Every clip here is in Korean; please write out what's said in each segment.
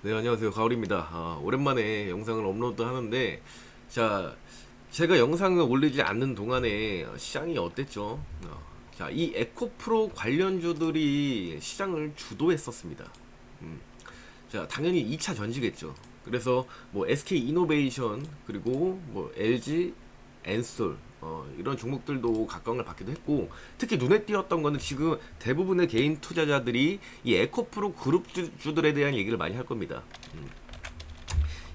네, 안녕하세요. 가을입니다. 오랜만에 영상을 업로드 하는데, 자, 제가 영상을 올리지 않는 동안에 시장이 어땠죠? 자, 이 에코프로 관련주들이 시장을 주도했었습니다. 음, 자, 당연히 2차 전지겠죠. 그래서 뭐 SK 이노베이션 그리고 뭐 LG 엔솔 이런 종목들도 각광을 받기도 했고, 특히 눈에 띄었던 거는 지금 대부분의 개인 투자자들이 이 에코프로 그룹주들에 대한 얘기를 많이 할 겁니다.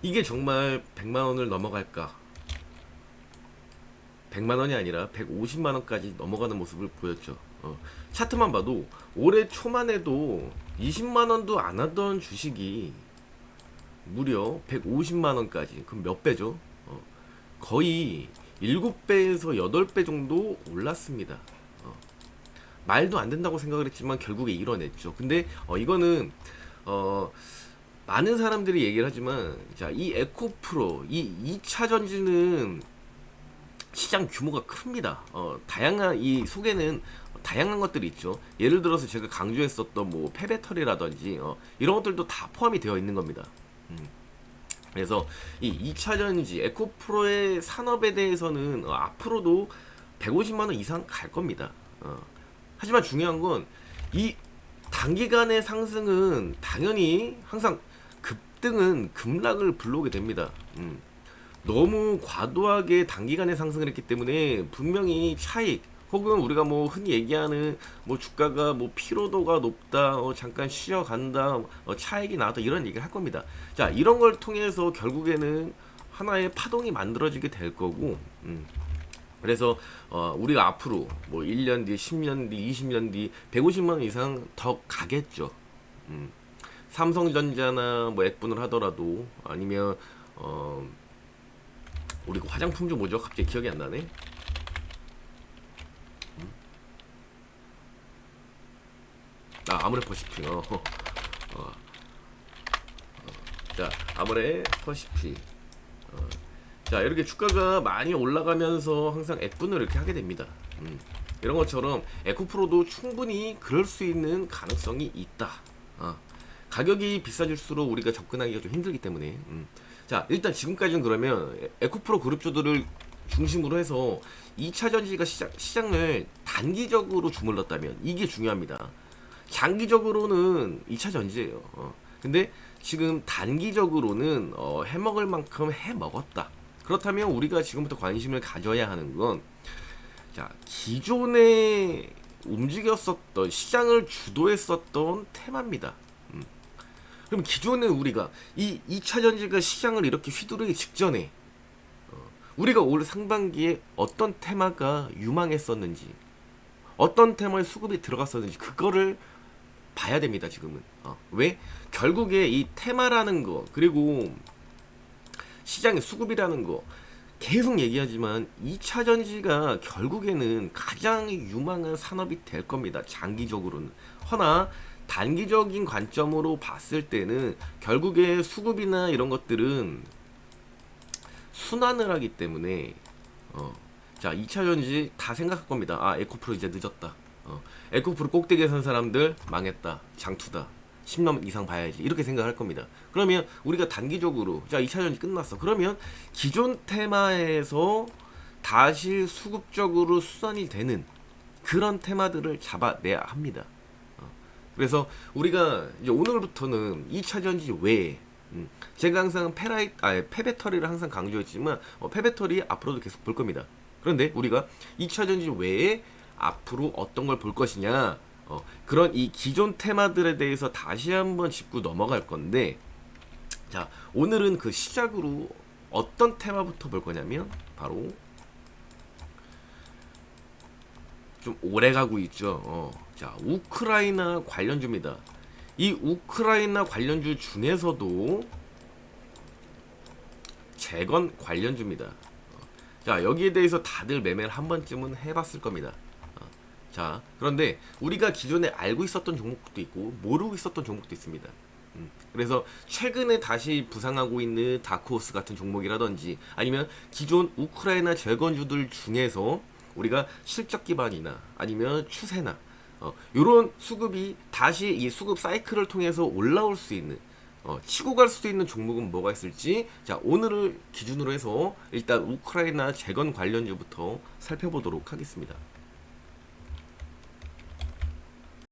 이게 정말 100만 원을 넘어갈까? 100만 원이 아니라 150만 원까지 넘어가는 모습을 보였죠. 차트만 봐도 올해 초만 해도 20만 원도 안 하던 주식이 무려 150만 원까지. 그럼 몇 배죠? 거의 7배에서 8배 정도 올랐습니다. 말도 안 된다고 생각을 했지만 결국에 이뤄냈죠. 근데 이거는 어, 많은 사람들이 얘기를 하지만 자, 이 에코프로 이 2차 전지는 시장 규모가 큽니다. 다양한 이 속에는 다양한 것들이 있죠. 예를 들어서 제가 강조했었던 뭐 폐배터리라든지 이런 것들도 다 포함이 되어 있는 겁니다. 음. 그래서 이 2차 전지 에코프로의 산업에 대해서는 앞으로도 150만 원 이상 갈 겁니다. 하지만 중요한 건 이 단기간의 상승은 당연히 항상 급등은 급락을 불러오게 됩니다. 너무 과도하게 단기간에 상승을 했기 때문에 분명히 차익 혹은 우리가 뭐 흔히 얘기하는 뭐 주가가 뭐 피로도가 높다, 잠깐 쉬어간다, 차익이 나왔다 이런 얘기를 할 겁니다. 자, 이런 걸 통해서 결국에는 하나의 파동이 만들어지게 될 거고, 그래서 우리가 앞으로 뭐 1년 뒤, 10년 뒤, 20년 뒤 150만 원 이상 더 가겠죠. 음. 삼성전자나 뭐 액분을 하더라도 아니면 우리 그 화장품주 뭐죠? 갑자기 기억이 안 나네. 아모레 퍼시픽. 자, 아모레 퍼시픽. 자, 이렇게 주가가 많이 올라가면서 항상 액분을 이렇게 하게 됩니다. 이런 것처럼 에코프로도 충분히 그럴 수 있는 가능성이 있다. 어, 가격이 비싸질수록 우리가 접근하기가 좀 힘들기 때문에. 자, 일단 지금까지는 그러면 에코프로 그룹주들을 중심으로 해서 2차 전지가 시장을 단기적으로 주물렀다면 이게 중요합니다. 장기적으로는 2차 전지예요. 근데 지금 단기적으로는 해먹을 만큼 해먹었다. 그렇다면 우리가 지금부터 관심을 가져야 하는 건 자, 기존에 움직였었던 시장을 주도했었던 테마입니다. 그럼 기존에 우리가 이 2차 전지가 시장을 이렇게 휘두르기 직전에 우리가 올 상반기에 어떤 테마가 유망했었는지 어떤 테마에 수급이 들어갔었는지 그거를 봐야 됩니다. 지금은 왜 결국에 이 테마라는 거 그리고 시장의 수급이라는 거 계속 얘기하지만 2차 전지가 결국에는 가장 유망한 산업이 될 겁니다. 장기적으로는. 허나 단기적인 관점으로 봤을 때는 결국에 수급이나 이런 것들은 순환을 하기 때문에 자, 2차 전지 다 생각할 겁니다. 에코프로 이제 늦었다. 에코프로 꼭대기에 선 사람들 망했다. 장투다. 10년 이상 봐야지. 이렇게 생각할 겁니다. 그러면 우리가 단기적으로 자, 2차 전지 끝났어. 그러면 기존 테마에서 다시 수급적으로 수산이 되는 그런 테마들을 잡아내야 합니다. 그래서 우리가 이제 오늘부터는 2차 전지 외에 제가 항상 폐배터리를 항상 강조했지만 폐배터리 앞으로도 계속 볼 겁니다. 그런데 우리가 2차 전지 외에 앞으로 어떤 걸 볼 것이냐 그런 이 기존 테마들에 대해서 다시 한번 짚고 넘어갈 건데 자, 오늘은 그 시작으로 어떤 테마부터 볼 거냐면 바로 좀 오래 가고 있죠. 자, 우크라이나 관련주입니다. 이 우크라이나 관련주 중에서도 재건 관련주입니다. 자, 여기에 대해서 다들 매매를 한 번쯤은 해봤을 겁니다. 자, 그런데 우리가 기존에 알고 있었던 종목도 있고 모르고 있었던 종목도 있습니다. 그래서 최근에 다시 부상하고 있는 다크호스 같은 종목이라든지 아니면 기존 우크라이나 재건주들 중에서 우리가 실적 기반이나 아니면 추세나 이런 수급이 다시 이 수급 사이클을 통해서 올라올 수 있는 치고 갈 수 있는 종목은 뭐가 있을지, 자, 오늘을 기준으로 해서 일단 우크라이나 재건 관련주부터 살펴보도록 하겠습니다.